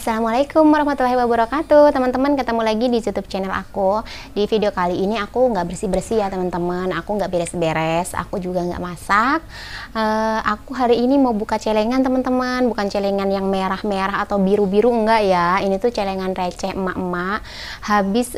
Assalamualaikum warahmatullahi wabarakatuh. Teman-teman, ketemu lagi di YouTube channel aku. Di video kali ini aku nggak bersih-bersih ya teman-teman. Aku nggak beres-beres. Aku juga nggak masak. Aku hari ini mau buka celengan teman-teman. Bukan celengan yang merah-merah atau biru-biru, enggak ya. Ini tuh celengan receh emak-emak. Habis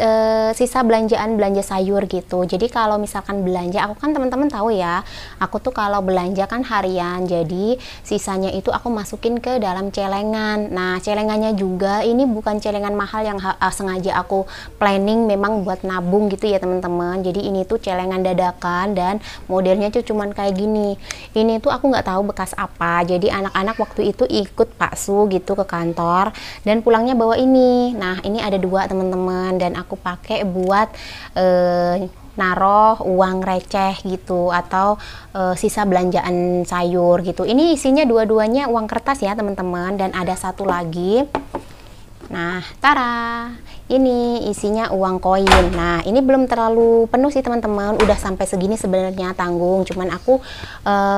sisa belanja sayur gitu. Jadi kalau misalkan belanja, aku kan teman-teman tahu ya. Aku tuh kalau belanja kan harian. Jadi sisanya itu aku masukin ke dalam celengan. Nah, celengannya juga ini bukan celengan mahal yang sengaja aku planning memang buat nabung gitu ya teman-teman. Jadi ini tuh celengan dadakan dan modelnya tuh cuman kayak gini. Ini tuh aku nggak tahu bekas apa. Jadi anak-anak waktu itu ikut Pak Su gitu ke kantor dan pulangnya bawa ini. Nah, ini ada dua teman-teman dan aku pakai buat naruh uang receh gitu atau sisa belanjaan sayur gitu. Ini isinya dua-duanya uang kertas ya teman-teman, dan ada satu lagi. Nah, tara, ini isinya uang koin. Nah, ini belum terlalu penuh sih teman-teman, udah sampai segini sebenarnya tanggung. Cuman aku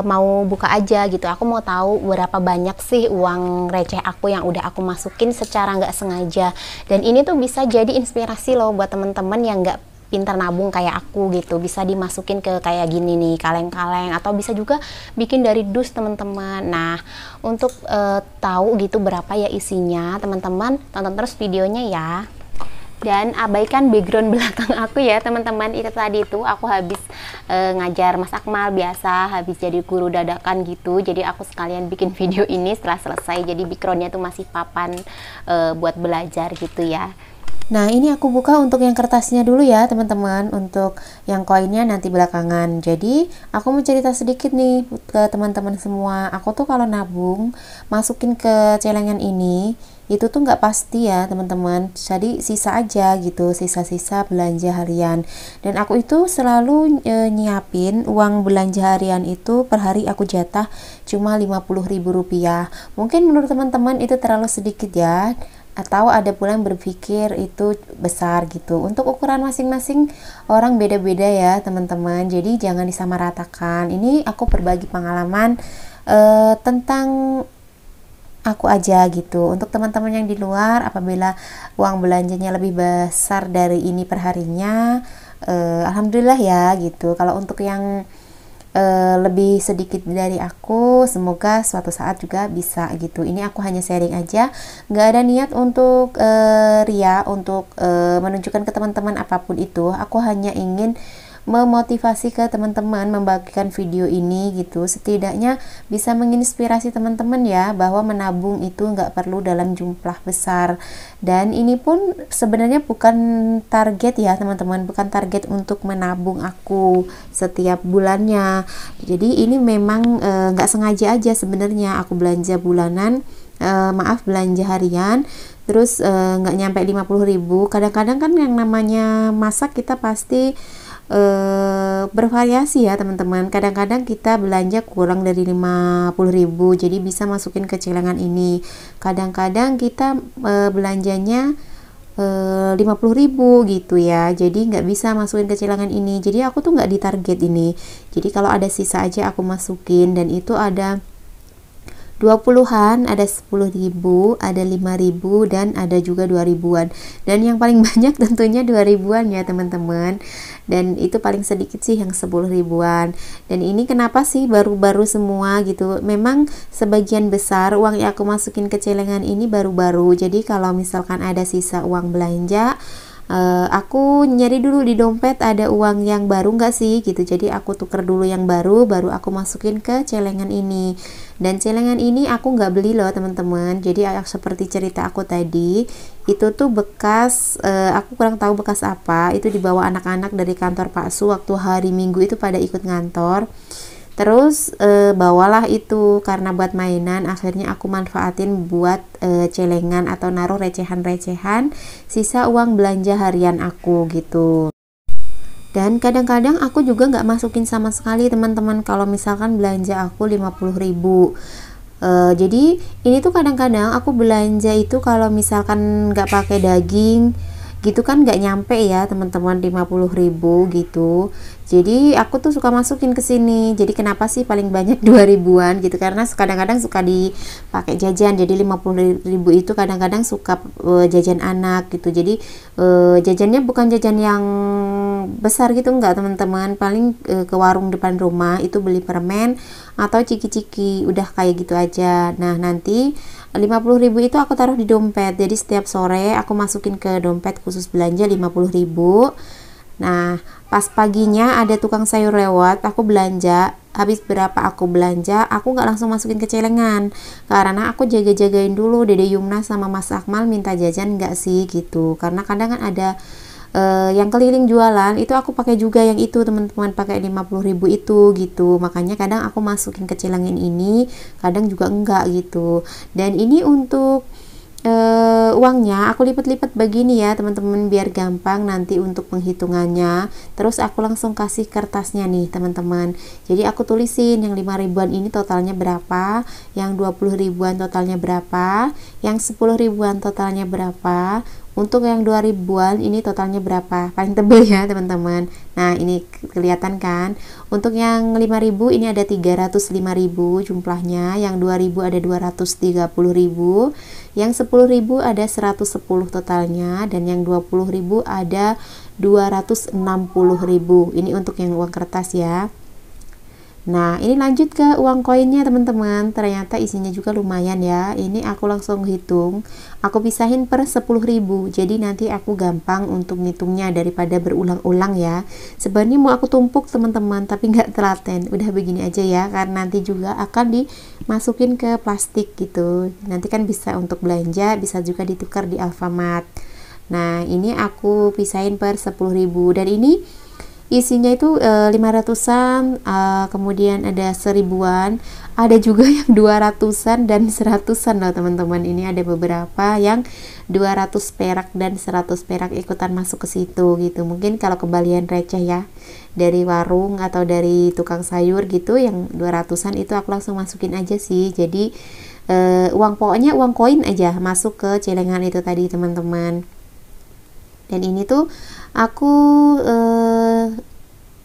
mau buka aja gitu. Aku mau tahu berapa banyak sih uang receh aku yang udah aku masukin secara nggak sengaja. Dan ini tuh bisa jadi inspirasi loh buat teman-teman yang nggak pintar nabung kayak aku gitu. Bisa dimasukin ke kayak gini nih, kaleng-kaleng, atau bisa juga bikin dari dus teman-teman. Nah, untuk tahu gitu berapa ya isinya, teman-teman tonton terus videonya ya. Dan abaikan background belakang aku ya teman-teman. Itu tadi tuh aku habis ngajar Mas Akmal biasa, habis jadi guru dadakan gitu. Jadi aku sekalian bikin video ini setelah selesai. Jadi backgroundnya tuh masih papan buat belajar gitu ya. Nah, ini aku buka untuk yang kertasnya dulu ya teman-teman, untuk yang koinnya nanti belakangan. Jadi aku mau cerita sedikit nih ke teman-teman semua. Aku tuh kalau nabung masukin ke celengan ini itu tuh nggak pasti ya teman-teman. Jadi sisa aja gitu, sisa-sisa belanja harian. Dan aku itu selalu nyiapin uang belanja harian itu per hari aku jatah cuma Rp50.000. Mungkin menurut teman-teman itu terlalu sedikit ya, atau ada pula yang berpikir itu besar gitu. Untuk ukuran masing-masing orang beda-beda ya teman-teman, jadi jangan disamaratakan. Ini aku berbagi pengalaman tentang aku aja gitu. Untuk teman-teman yang di luar, apabila uang belanjanya lebih besar dari ini perharinya, alhamdulillah ya gitu. Kalau untuk yang lebih sedikit dari aku, semoga suatu saat juga bisa gitu. Ini aku hanya sharing aja, nggak ada niat untuk ria, untuk menunjukkan ke teman-teman apapun itu. Aku hanya ingin memotivasi ke teman-teman membagikan video ini gitu, setidaknya bisa menginspirasi teman-teman ya, bahwa menabung itu nggak perlu dalam jumlah besar. Dan ini pun sebenarnya bukan target ya teman-teman, bukan target untuk menabung aku setiap bulannya. Jadi ini memang nggak sengaja aja sebenarnya aku belanja bulanan, belanja harian, terus nggak nyampe 50.000. Kadang-kadang kan yang namanya masak kita pasti bervariasi ya teman-teman. Kadang-kadang kita belanja kurang dari 50.000, jadi bisa masukin ke celengan ini. Kadang-kadang kita belanjanya 50.000 gitu ya, jadi nggak bisa masukin ke celengan ini. Jadi aku tuh nggak ditarget ini. Jadi kalau ada sisa aja aku masukin, dan itu ada 20-an, ada 10.000, ada 5.000, dan ada juga 2.000-an. Dan yang paling banyak tentunya 2.000-an ya teman-teman. Dan itu paling sedikit sih yang 10.000-an. Dan ini kenapa sih baru-baru semua gitu? Memang sebagian besar uang yang aku masukin ke celengan ini baru-baru. Jadi kalau misalkan ada sisa uang belanja, aku nyari dulu di dompet ada uang yang baru nggak sih gitu. Jadi aku tuker dulu yang baru aku masukin ke celengan ini. Dan celengan ini aku nggak beli loh teman-teman. Jadi seperti cerita aku tadi, itu tuh bekas, aku kurang tahu bekas apa, itu dibawa anak-anak dari kantor Pak Su waktu hari Minggu itu pada ikut ngantor. Terus bawalah itu karena buat mainan, akhirnya aku manfaatin buat celengan atau naruh recehan-recehan sisa uang belanja harian aku gitu. Dan kadang-kadang aku juga nggak masukin sama sekali teman-teman kalau misalkan belanja aku 50.000. Jadi ini tuh kadang-kadang aku belanja itu kalau misalkan nggak pakai daging gitu kan nggak nyampe ya teman-teman 50.000 gitu. Jadi aku tuh suka masukin ke sini. Jadi kenapa sih paling banyak 2000-an gitu, karena kadang-kadang suka dipakai jajan. Jadi 50.000 itu kadang-kadang suka jajan anak gitu. Jadi jajannya bukan jajan yang besar gitu, enggak teman-teman, paling ke warung depan rumah itu beli permen atau ciki-ciki, udah kayak gitu aja. Nah nanti 50.000 itu aku taruh di dompet. Jadi setiap sore aku masukin ke dompet khusus belanja 50.000. Nah pas paginya ada tukang sayur lewat, aku belanja, habis berapa aku belanja, aku nggak langsung masukin ke celengan, karena aku jaga-jagain dulu Dede Yumna sama Mas Akmal minta jajan nggak sih gitu, karena kadang kan ada yang keliling jualan itu aku pakai juga yang itu teman-teman, pakai 50.000 itu gitu, makanya kadang aku masukin ke celengan ini, kadang juga enggak gitu. Dan ini untuk uangnya aku lipat-lipat begini ya teman-teman, biar gampang nanti untuk penghitungannya. Terus aku langsung kasih kertasnya nih teman-teman, jadi aku tulisin yang 5.000-an ini totalnya berapa, yang 20.000-an totalnya berapa, yang 10.000-an totalnya berapa, untuk yang 2.000-an ini totalnya berapa, paling tebel ya teman-teman. Nah ini kelihatan kan, untuk yang 5.000 ini ada 305.000 jumlahnya, yang 2.000 ada 230.000, yang 10.000 ada 110 totalnya, dan yang 20.000 ada 260.000. Ini untuk yang uang kertas ya. Nah ini lanjut ke uang koinnya teman-teman, ternyata isinya juga lumayan ya. Ini aku langsung hitung, aku pisahin per 10.000, jadi nanti aku gampang untuk ngitungnya daripada berulang-ulang ya. Sebenarnya mau aku tumpuk teman-teman, tapi nggak telaten, udah begini aja ya, karena nanti juga akan dimasukin ke plastik gitu, nanti kan bisa untuk belanja, bisa juga ditukar di Alfamart. Nah ini aku pisahin per 10.000, dan ini isinya itu 500-an, kemudian ada 1000-an, ada juga yang 200-an dan 100-an loh teman-teman. Ini ada beberapa yang 200 perak dan 100 perak ikutan masuk ke situ gitu. Mungkin kalau kembalian receh ya dari warung atau dari tukang sayur gitu, yang 200-an itu aku langsung masukin aja sih. Jadi uang pokoknya uang koin aja masuk ke celengan itu tadi teman-teman. Dan ini tuh aku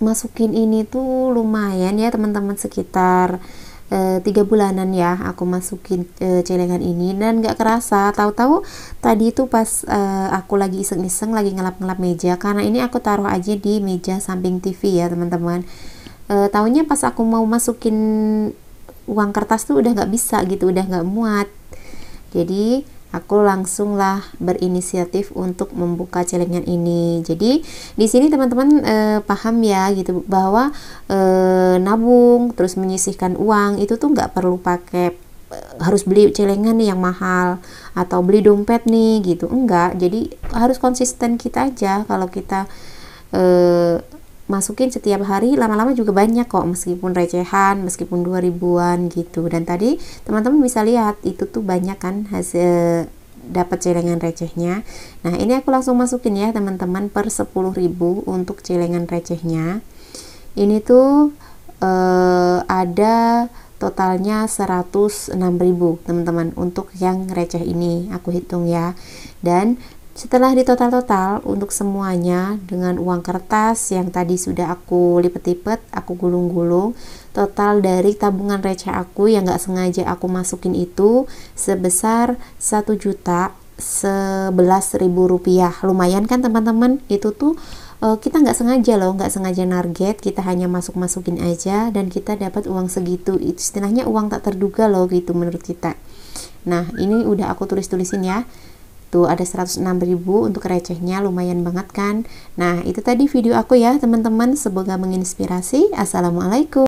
masukin ini tuh lumayan ya teman-teman, sekitar 3 bulanan ya aku masukin celengan ini, dan nggak kerasa, tahu-tahu tadi itu pas aku lagi iseng-iseng lagi ngelap-ngelap meja, karena ini aku taruh aja di meja samping TV ya teman-teman. Taunya pas aku mau masukin uang kertas tuh udah nggak bisa gitu, udah nggak muat. Jadi aku langsung lah berinisiatif untuk membuka celengan ini. Jadi di sini teman-teman paham ya gitu, bahwa nabung terus menyisihkan uang itu tuh nggak perlu pakai harus beli celengan nih yang mahal atau beli dompet nih gitu, enggak. Jadi harus konsisten kita aja. Kalau kita masukin setiap hari, lama-lama juga banyak kok, meskipun recehan, meskipun 2000-an gitu. Dan tadi teman-teman bisa lihat itu tuh banyak kan hasil dapat celengan recehnya. Nah ini aku langsung masukin ya teman-teman per 10.000 untuk celengan recehnya. Ini tuh ada totalnya 106.000 teman-teman untuk yang receh ini aku hitung ya. Dan setelah ditotal-total untuk semuanya dengan uang kertas yang tadi sudah aku lipet-lipet, aku gulung-gulung, total dari tabungan receh aku yang nggak sengaja aku masukin itu sebesar 1.011.000 rupiah. Lumayan kan teman-teman, itu tuh kita nggak sengaja loh, nggak sengaja target, kita hanya masukin aja dan kita dapat uang segitu. Itu istilahnya uang tak terduga loh gitu menurut kita. Nah ini udah aku tulis-tulisin ya. Tuh ada 106.000 untuk recehnya, lumayan banget kan. Nah itu tadi video aku ya teman-teman, semoga menginspirasi. Assalamualaikum.